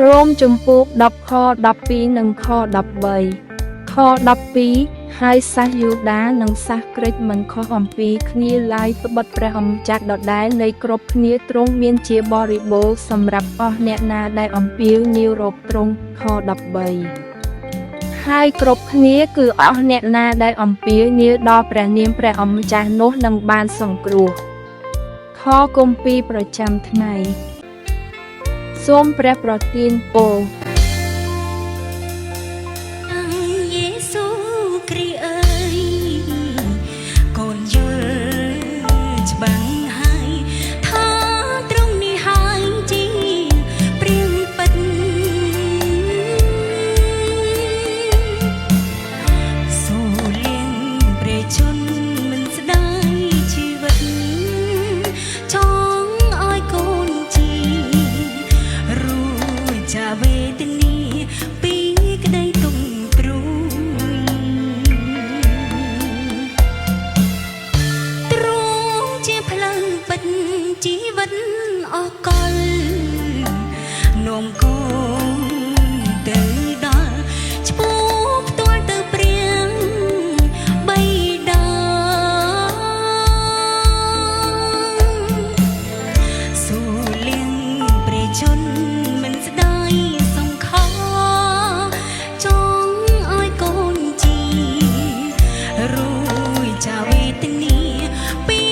រោមជំពូក10ខ12និងខ13ខ12ហើយសាសយូដានិងសាសក្រិចមិនខុសអំពីគ្នាឡើយត្បិតព្រះអម្ចាស់ដដែលនៃគ្រប់គ្នាទ្រង់មានជាបរិបូរណ៍សម្រាប់អស់អ្នកណាដែលអំពាវនាវរកទ្រង់ខ13ហើយគ្រប់គ្នាគឺអស់អ្នកណាដែលអំពាវនាវដល់ព្រះនាមព្រះអម្ចាស់នោះនឹងបានសង្គ្រោះខគម្ពីរប្រចាំថ្ងៃសូមព្រះប្រទានពរជីវិតអកលនោមកូនទៅដល់ឈ្មោះផ្ទាល់ទៅព្រៀងបៃតាសូលៀងព្រះជន្មមិនស្ដាយសង្ខោចង់ឲ្យកូនជីរួយចាវេទនីពី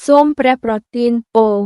សូមព្រះប្រទានពរ